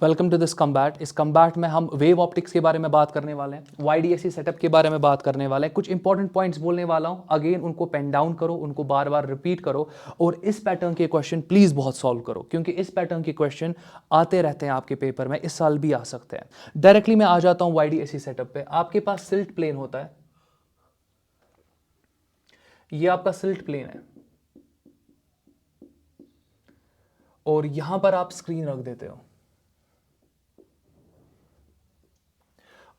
Welcome to this combat. इस combat में हम वेव ऑप्टिक्स के बारे में बात करने वाले हैं, वाईडीएसई सेटअप के बारे में बात करने वाले हैं। कुछ इंपॉर्टेंट पॉइंट्स बोलने वाला हूं, अगेन उनको पेन डाउन करो, उनको बार बार रिपीट करो और इस पैटर्न के क्वेश्चन प्लीज बहुत सॉल्व करो, क्योंकि इस पैटर्न के क्वेश्चन आते रहते हैं आपके पेपर में, इस साल भी आ सकते हैं। डायरेक्टली मैं आ जाता हूं वाईडीएसई सेटअप पे। आपके पास सिल्ट प्लेन होता है, ये आपका सिल्ट प्लेन है और यहां पर आप स्क्रीन रख देते हो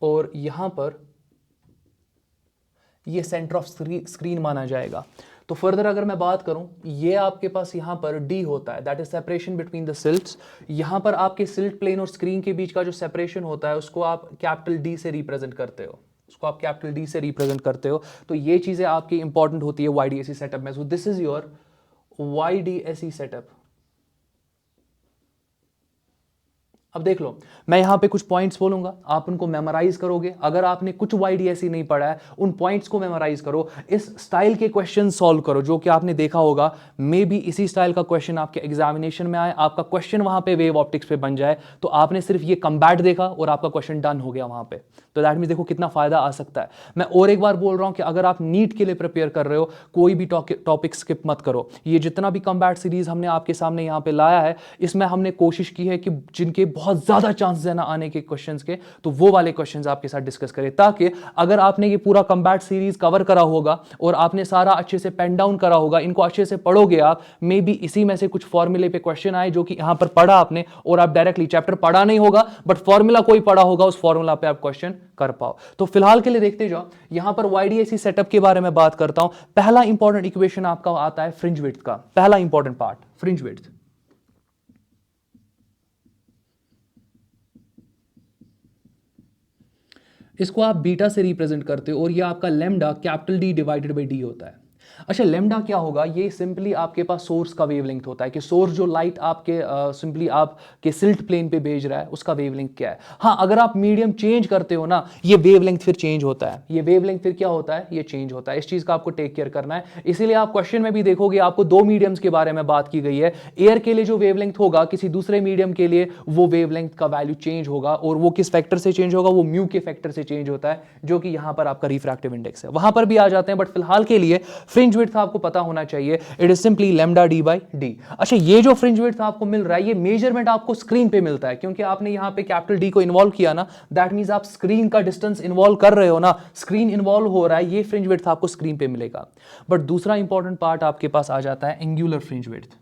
और यहां पर ये सेंटर ऑफ स्क्रीन माना जाएगा। तो फर्दर अगर मैं बात करूं, ये आपके पास यहां पर डी होता है, that is separation between the silts. यहां पर आपके सिल्ट प्लेन और स्क्रीन के बीच का जो सेपरेशन होता है उसको आप कैपिटल डी से रिप्रेजेंट करते हो, तो ये चीजें आपकी इंपॉर्टेंट होती है वाईडीएसई सेटअप में। So this is your YDSE setup. अब देख लो, मैं यहां पे कुछ पॉइंट्स बोलूंगा, आप उनको मेमोराइज करोगे। अगर आपने कुछ वाईडीएसई नहीं पढ़ा है, उन पॉइंट्स को मेमोराइज करो, इस स्टाइल के क्वेश्चन सॉल्व करो जो कि आपने देखा होगा। मे बी इसी स्टाइल का क्वेश्चन आपके एग्जामिनेशन में आए, आपका क्वेश्चन वहां पे वेव ऑप्टिक्स पे बन जाए, तो आपने सिर्फ ये कम्बैट देखा और आपका क्वेश्चन डन हो गया वहां पे। तो दैट मीन देखो कितना फायदा आ सकता है। मैं और एक बार बोल रहा हूं कि अगर आप नीट के लिए प्रिपेयर कर रहे हो, कोई भी टॉपिक स्किप मत करो। ये जितना भी कम्बैट सीरीज हमने आपके सामने यहां पे लाया है, इसमें हमने कोशिश की है कि जिनके बहुत ज्यादा चांसेस है ना आने के क्वेश्चंस के, तो वो वाले क्वेश्चंस आपके साथ डिस्कस करें, ताकि अगर आपने ये पूरा कम्बैट सीरीज कवर करा होगा और आपने सारा अच्छे से पेन डाउन करा होगा, इनको अच्छे से पढ़ोगे आप, मे बी इसी में से कुछ फॉर्मूले पे क्वेश्चन आए जो कि यहां पर पढ़ा आपने और आप डायरेक्टली चैप्टर पढ़ा नहीं होगा बट फॉर्मूला कोई पढ़ा होगा, उस फॉर्मूला पे आप क्वेश्चन कर पाओ। तो फिलहाल के लिए देखते जाओ, यहां पर वाईडीएसई सेटअप के बारे में बात करता हूं। पहला इंपॉर्टेंट इक्वेशन आपका आता है फ्रिंज विड्थ का, पहला इंपॉर्टेंट पार्ट फ्रिंज विड्थ। इसको आप बीटा से रिप्रेजेंट करते हो और ये आपका lambda capital D divided by D होता है। अच्छा, लेमडा क्या होगा? ये सिंपली आपके पास सोर्स का वेवलेंथ होता है कि सोर्स जो लाइट आपके सिंपली आपके सिल्ट प्लेन पे भेज रहा है उसका वेवलेंथ क्या है। हाँ, अगर आप मीडियम चेंज करते हो ना, ये वेवलेंथ फिर चेंज होता है, ये वेवलेंथ फिर क्या होता है, ये चेंज होता है। इस चीज का आपको टेक केयर करना है। इसीलिए आप क्वेश्चन में भी देखोगे आपको दो मीडियम्स के बारे में बात की गई है। एयर के लिए जो वेवलेंथ होगा, किसी दूसरे मीडियम के लिए वो वेवलेंथ का वैल्यू चेंज होगा, और वो किस फैक्टर से चेंज होगा, वो म्यू के फैक्टर से चेंज होता है, जो कि यहां पर आपका रिफ्रैक्टिव इंडेक्स है। वहां पर भी आ जाते हैं, बट फिलहाल के लिए फ्रिंज विड्थ आपको पता होना चाहिए, it is simply lambda D by D. अच्छा, ये जो फ्रिंज विड्थ आपको मिल रहा है, ये मेजरमेंट आपको स्क्रीन पे मिलता है, क्योंकि आपने यहां पे कैपिटल डी को इन्वॉल्व किया ना, दैट मींस आप स्क्रीन का डिस्टेंस इन्वॉल्व कर रहे हो ना, स्क्रीन इन्वॉल्व हो रहा है, ये फ्रिंज विड्थ आपको स्क्रीन पे मिलेगा। बट दूसरा इंपॉर्टेंट पार्ट आपके पास आ जाता है angular fringe width.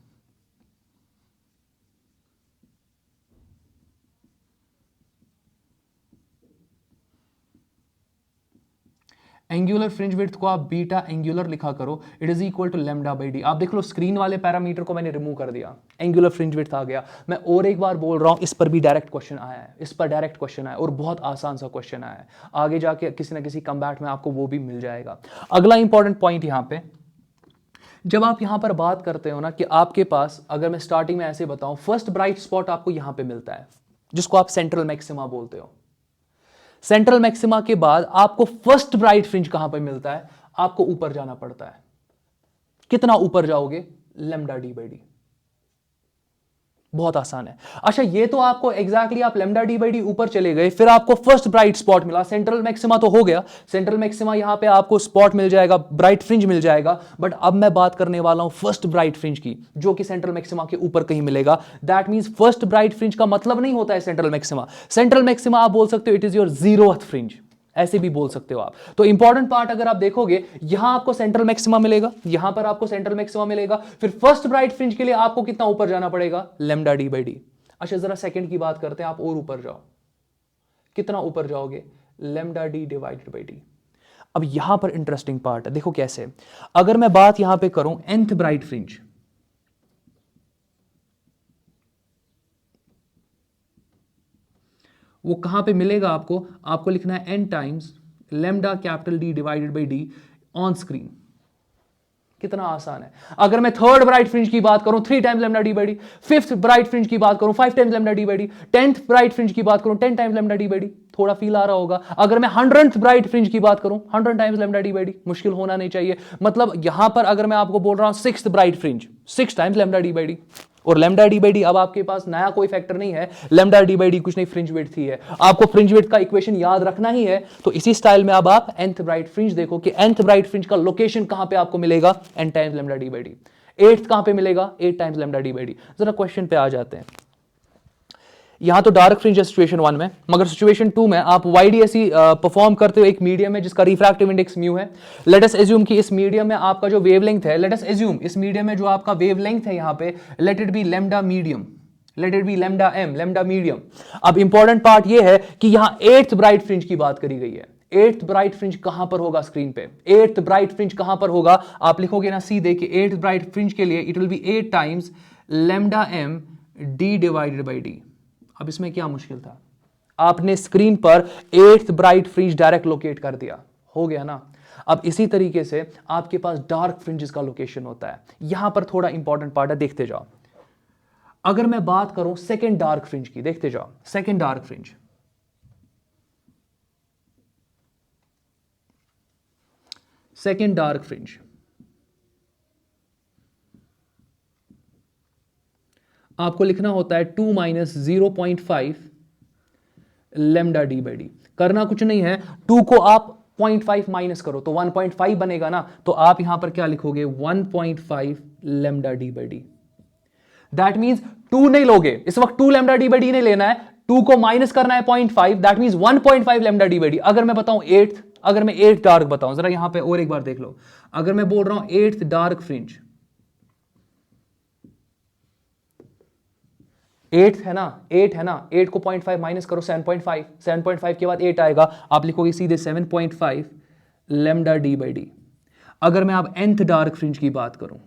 Angular fringe width को आप बीटा एंगुलर लिखा करो, it is equal to lambda by D. आप देख लो, स्क्रीन वाले पैरामीटर को मैंने रिमूव कर दिया, एंगुलर फ्रिंज विड्थ आ गया। मैं और एक बार बोल रहा हूं, इस पर भी डायरेक्ट क्वेश्चन आया है, इस पर डायरेक्ट क्वेश्चन आया और बहुत आसान सा क्वेश्चन आया है। आगे जाके किसी ना किसी कम्बैट में आपको वो भी मिल जाएगा। अगला इंपॉर्टेंट पॉइंट यहां पे, जब आप यहां पर बात करते हो ना कि आपके पास, अगर मैं स्टार्टिंग में ऐसे बताऊं, फर्स्ट ब्राइट स्पॉट आपको यहां पे मिलता है, जिसको आप सेंट्रल मैक्सिमा बोलते हो। सेंट्रल मैक्सिमा के बाद आपको फर्स्ट ब्राइट फ्रिंज कहां पर मिलता है? आपको ऊपर जाना पड़ता है। कितना ऊपर जाओगे? Lambda D by D. बहुत आसान है। अच्छा, ये तो आपको एग्जैक्टली आप लैम्डा डी बाई डी ऊपर चले गए, फिर आपको फर्स्ट ब्राइट स्पॉट मिला, सेंट्रल मैक्सिमा तो हो गया, सेंट्रल मैक्सिमा यहां पे आपको स्पॉट मिल जाएगा, ब्राइट फ्रिंज मिल जाएगा। बट अब मैं बात करने वाला हूं फर्स्ट ब्राइट फ्रिंज की, जो कि सेंट्रल मैक्सिमा के ऊपर कहीं मिलेगा। That means first bright fringe का मतलब नहीं होता है सेंट्रल मैक्सिमा। सेंट्रल मैक्सिमा आप बोल सकते हो it is your 0th fringe, ऐसे भी बोल सकते हो आप। तो इंपॉर्टेंट पार्ट अगर आप देखोगे, यहां आपको सेंट्रल मैक्सिमा मिलेगा, यहां पर आपको सेंट्रल मैक्सिमा मिलेगा, फिर फर्स्ट ब्राइट फ्रिंज के लिए आपको कितना ऊपर जाना पड़ेगा? Lambda D by D. अच्छा, जरा सेकंड की बात करते हैं, आप और ऊपर जाओ, कितना ऊपर जाओगे? Lambda D divided by D. अब यहां पर इंटरेस्टिंग पार्ट है, देखो कैसे। अगर मैं बात यहां पे करूं nth ब्राइट फ्रिंज, वो कहां पे मिलेगा आपको? आपको लिखना है n times lambda capital D divided by D on screen. कितना आसान है। अगर मैं थर्ड ब्राइट फ्रिंज की बात करूं, 3 times lambda D by D. Fifth bright fringe की बात करूं, 5 times lambda D by D. 10th bright fringe की बात करूं, 10 times lambda D by D. थोड़ा फील आ रहा होगा। अगर मैं 100th ब्राइट फ्रिंज की बात करूं, 100 times lambda D by D. मुश्किल होना नहीं चाहिए। मतलब यहां पर अगर मैं आपको बोल रहा हूं 6th bright fringe, 6 times lambda D by D, और लेमडा डी बाई डी, अब आपके पास नया कोई फैक्टर नहीं है, लेमडा डी बाई डी कुछ नहीं, फ्रिंज विड्थ ही है, आपको फ्रिंज विड्थ का इक्वेशन याद रखना ही है। तो इसी स्टाइल में अब आप nth ब्राइट फ्रिंज देखो कि nth ब्राइट फ्रिंज का लोकेशन कहां पे आपको मिलेगा, n times lambda D by D. 8th कहां पे मिलेगा, 8 times lambda D by D. जरा क्वेश्चन पे आ जाते हैं। यहां तो डार्क फ्रिंज है सिचुएशन 1 में, मगर सिचुएशन 2 में आप वाईडीएसई परफॉर्म करते हो एक मीडियम में जिसका रिफ्रैक्टिव इंडेक्स म्यू है। लेट अस एज्यूम कि इस मीडियम में आपका जो वेवलेंथ है, लेट अस एज्यूम इस मीडियम में जो आपका वेवलेंथ है यहां पे, let it be lambda medium, let it be lambda M, lambda medium. अब इंपॉर्टेंट पार्ट ये है कि यहां 8th ब्राइट फ्रिंज की बात करी गई है। 8th ब्राइट फ्रिंज कहां पर होगा स्क्रीन पे, 8th ब्राइट फ्रिंज कहां पर होगा, आप लिखोगे ना सीधे कि 8th ब्राइट फ्रिंज के लिए it will be 8 times lambda M D divided by D. अब इसमें क्या मुश्किल था, आपने स्क्रीन पर 8th bright fringe direct locate कर दिया, हो गया ना। अब इसी तरीके से आपके पास डार्क फ्रिंजेस का लोकेशन होता है। यहां पर थोड़ा इंपॉर्टेंट पार्ट है, देखते जाओ। अगर मैं बात करूं सेकंड डार्क फ्रिंज की, देखते जाओ, second dark fringe, second dark fringe आपको लिखना होता है 2 minus 0.5 lambda D by D. करना कुछ नहीं है, 2 को आप 0.5 माइनस करो तो 1.5 बनेगा ना, तो आप यहां पर क्या लिखोगे, 1.5 lambda D by D. That means 2 नहीं लोगे इस वक्त, 2 लेमडा डी बाई डी नहीं लेना है, 2 को माइनस करना है 0.5, that means 1.5 lambda D by D. अगर मैं बताऊं 8th, अगर मैं 8th डार्क बताऊं, जरा यहां पे और एक बार देख लो, अगर मैं बोल रहा हूं 8th डार्क फ्रिंज, 8th है ना, 8 है ना, 8 को 0.5 माइनस करो 7.5, 7.5 के बाद 8 आएगा, आप लिखोगे सीधे 7.5 लेमडा डी बाई डी। अगर मैं अब nth डार्क फ्रिंज की बात करूं,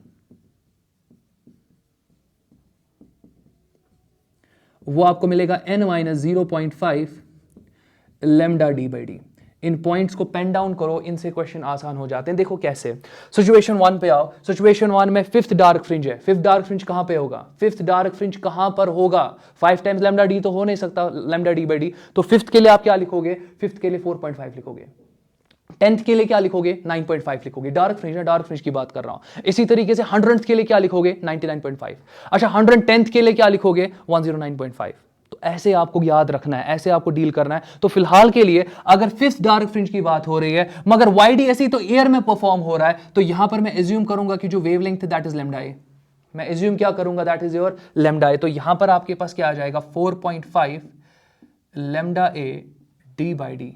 वो आपको मिलेगा n minus 0.5 lambda D by D. In points को पेन डाउन करो, इनसे क्वेश्चन आसान हो जाते हैं। देखो कैसे, सिचुएशन 1 पे आओ। सिचुएशन 1 में 5th डार्क फ्रिंज है, 5th डार्क फ्रिंज कहां पे होगा, 5th डार्क फ्रिंज कहां पर होगा, 5 टाइम्स लेमडा डी तो हो नहीं सकता, लेमडा डी बाई डी। तो 5th के लिए आप क्या लिखोगे, 5th के लिए 4.5 लिखोगे, 10th के लिए क्या लिखोगे, 9.5 लिखोगे। डार्क फ्रिंज है, डार्क फ्रिंज की बात कर रहा हूं। इसी तरीके से 100th के लिए क्या लिखोगे, 99.5। अच्छा 110th के लिए क्या लिखोगे, 109.5। तो ऐसे आपको याद रखना है, ऐसे आपको डील करना है। तो फिलहाल के लिए अगर 5th डार्क फ्रिंज की बात हो रही है मगर वाईडीएसई तो एयर में परफॉर्म हो रहा है, तो यहां पर मैं एज्यूम करूंगा कि जो wavelength that is lambda A, मैं एज्यूम क्या करूंगा, that is your lambda A. तो यहां पर आपके पास क्या आ जाएगा, 4.5 lambda A D by D.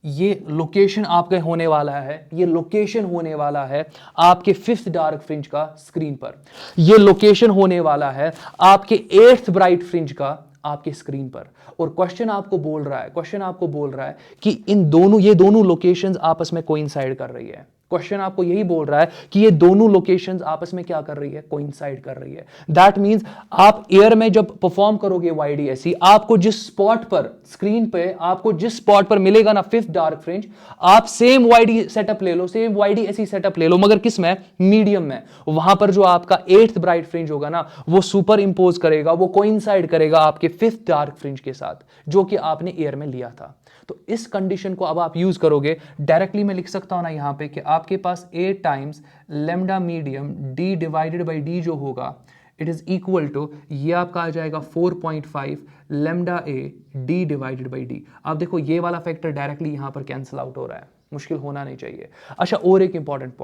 ये लोकेशन आपके होने वाला है, ये लोकेशन होने वाला है आपके 5th डार्क फ्रिंज का स्क्रीन पर, ये लोकेशन होने वाला है आपके 8th ब्राइट फ्रिंज का आपके स्क्रीन पर। और क्वेश्चन आपको बोल रहा है, क्वेश्चन आपको बोल रहा है कि इन दोनों, ये दोनों लोकेशंस आपस में कोइंसाइड कर रही है। क्वेश्चन आपको यही बोल रहा है कि ये दोनों लोकेशंस आपस में क्या कर रही है, कोइंसाइड कर रही है। दैट मींस आप एयर में जब परफॉर्म करोगे वाईडीएसई, आपको जिस स्पॉट पर स्क्रीन पे, आपको जिस स्पॉट पर मिलेगा ना 5th डार्क फ्रिंज, आप सेम वाईडी सेटअप ले लो, सेम वाईडीएसई सेटअप ले लो, मगर किस में, मीडियम में। वहां पर जो आपका 8th ब्राइट फ्रिंज होगा ना, वो सुपर इंपोज करेगा, वो कोइंसाइड करेगा आपके 5th डार्क फ्रिंज के साथ, जो कि आपने एयर में लिया था। तो इस कंडीशन को अब आप यूज करोगे, डायरेक्टली मैं लिख सकता हूं ना यहां पे कि आपके पास 8 times lambda medium D divided by D जो होगा, इट इज इक्वल टू, ये आपका आ जाएगा 4.5 lambda A D divided by D. आप देखो ये वाला फैक्टर डायरेक्टली यहां पर कैंसिल आउट हो रहा है, मुश्किल होना नहीं चाहिए। अच्छा और एक इंपॉर्टेंट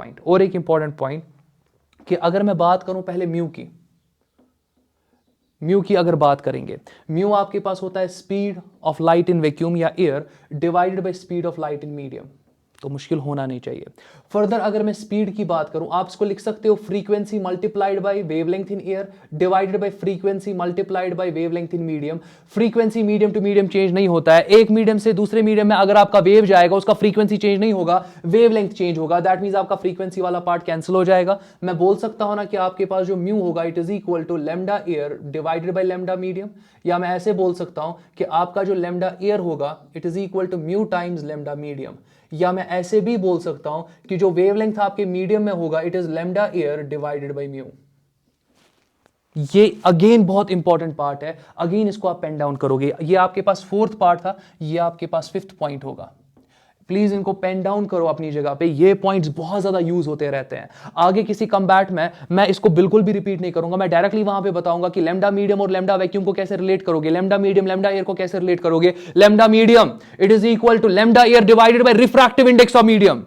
पॉइंट, कि अगर मैं बात करूं पहले म्यू की, म्यू की अगर बात करेंगे, म्यू आपके पास होता है speed of light in vacuum या air divided by speed of light in medium. तो मुश्किल होना नहीं चाहिए। फर्दर अगर मैं स्पीड की बात करूं, आप इसको लिख सकते हो frequency multiplied by wavelength in air divided by frequency multiplied by wavelength in medium. Frequency medium to medium change नहीं होता है, एक मीडियम से दूसरे मीडियम में अगर आपका वेव जाएगा उसका फ्रीक्वेंसी चेंज नहीं होगा, वेवलेंथ चेंज होगा। दैट मींस आपका फ्रीक्वेंसी वाला पार्ट कैंसिल हो जाएगा। मैं बोल सकता हूं ना कि आपके पास जो म्यू होगा it is equal to lambda air divided by lambda medium, या मैं ऐसे बोल सकता हूं कि आपका जो लेमडा एयर होगा it is equal to mu times lambda medium, या मैं ऐसे भी बोल सकता हूं कि जो वेवलेंथ आपके मीडियम में होगा it is lambda air divided by mu. ये अगेन बहुत इंपॉर्टेंट पार्ट है, अगेन इसको आप पेन डाउन करोगे। ये आपके पास 4th पार्ट था, ये आपके पास 5th पॉइंट होगा। प्लीज इनको पेन डाउन करो अपनी जगह पे, ये पॉइंट्स बहुत ज्यादा यूज होते रहते हैं। आगे किसी कम्बैट में मैं इसको बिल्कुल भी रिपीट नहीं करूंगा, मैं डायरेक्टली वहां पे बताऊंगा कि लैम्डा मीडियम और लैम्डा वैक्यूम को कैसे रिलेट करोगे, लैम्डा मीडियम लैम्डा एयर को कैसे रिलेट करोगे। Lambda medium it is equal to lambda air divided by refractive index of medium,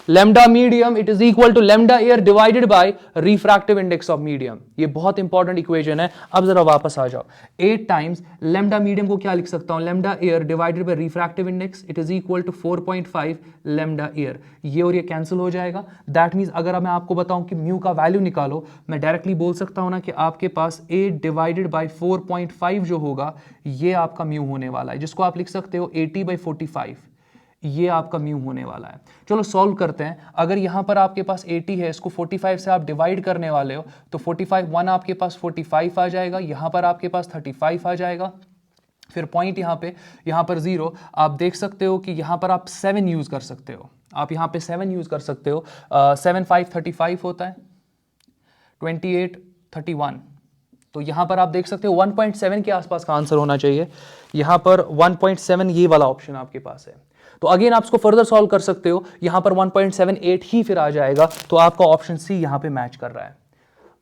lambda medium it is equal to lambda air divided by refractive index of medium। ये बहुत important equation है। अब जरा वापस आ जाओ, 8 times lambda medium को क्या लिख सकता हूं, lambda air divided by refractive index it is equal to 4.5 lambda air। ये और ये कैंसिल हो जाएगा। दैट मीन्स अगर मैं आपको बताऊं कि म्यू का वैल्यू निकालो, मैं डायरेक्टली बोल सकता हूं ना कि आपके पास 8 डिवाइडेड बाई 4.5 जो होगा ये आपका म्यू होने वाला है, जिसको आप लिख सकते हो 80/45, ये आपका म्यू होने वाला है। चलो सॉल्व करते हैं। अगर यहां पर आपके पास 80 है, इसको 45 से आप डिवाइड करने वाले हो तो 45 1 आपके पास 45 आ जाएगा, यहां पर आपके पास 35 आ जाएगा, फिर पॉइंट यहां पर 0। आप देख सकते हो कि यहां पर आप 7 यूज कर सकते हो, आप यहां पे 7 यूज कर सकते हो। 7 5 35 होता है, 28 31, तो यहां पर आप देख सकते हो 1.7 के आसपास का आंसर होना चाहिए। यहां पर 1.7 ये वाला ऑप्शन आपके पास है। तो अगेन आप इसको फर्दर सॉल्व कर सकते हो, यहां पर 1.78 ही फिर आ जाएगा, तो आपका ऑप्शन सी यहां पे मैच कर रहा है।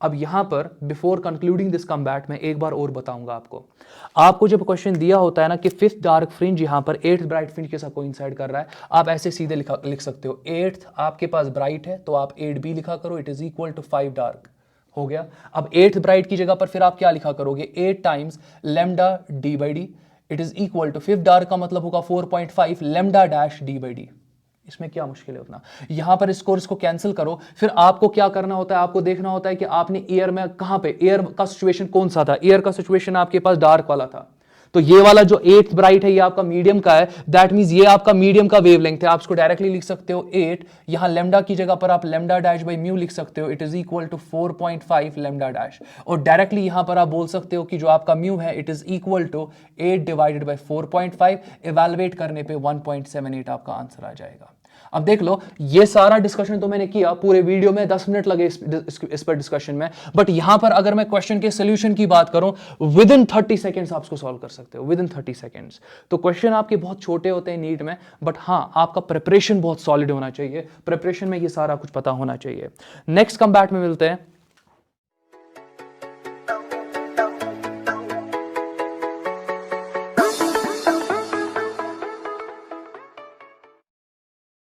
अब यहां पर बिफोर कंक्लूडिंग दिस कम्बैट मैं एक बार और बताऊंगा आपको जब क्वेश्चन दिया होता है ना कि 5th डार्क फ्रिंज यहां पर 8th ब्राइट फ्रिंज के साथ कोइंसाइड कर रहा है, आप ऐसे सीधे लिख सकते हो 8th आपके पास ब्राइट है तो आप 8b लिखा करो, it is equal to 5 dark, हो गया। अब 8th ब्राइट की जगह पर फिर आप क्या लिखा करोगे, 8 times lambda D by D it is equal to 5th dark का मतलब होगा 4.5 lambda dash D by D. इसमें क्या मुश्किल है उतना, यहां पर इसको कैंसिल करो। फिर आपको क्या करना होता है, आपको देखना होता है कि आपने एयर में कहां पे, एयर का सिचुएशन कौन सा था, एयर का सिचुएशन आपके पास डार्क वाला था, तो ये वाला जो 8th ब्राइट है ये आपका मीडियम का है, दैट मींस ये आपका मीडियम का वेवलेंथ है। आप इसको डायरेक्टली लिख सकते हो 8, यहां लैम्डा की जगह पर आप लैम्डा डैश बाई म्यू लिख सकते हो, it is equal to 4.5 lambda dash, और डायरेक्टली यहां पर आप बोल सकते हो कि जो आपका म्यू है it is equal to 8 divided by 4.5, evaluate करने पे 1.78 आपका आंसर आ जाएगा। अब देख लो, ये सारा डिस्कशन तो मैंने किया, पूरे वीडियो में 10 मिनट लगे इस पर डिस्कशन में, बट यहां पर अगर मैं क्वेश्चन के सोल्यूशन की बात करूं, विद इन 30 सेकेंड्स आप इसको सॉल्व कर सकते हो, विद इन 30 सेकेंड्स। तो क्वेश्चन आपके बहुत छोटे होते हैं नीट में, बट हां आपका प्रिपरेशन बहुत सॉलिड होना चाहिए, प्रिपरेशन में ये सारा कुछ पता होना चाहिए। नेक्स्ट कम्बैट में मिलते हैं।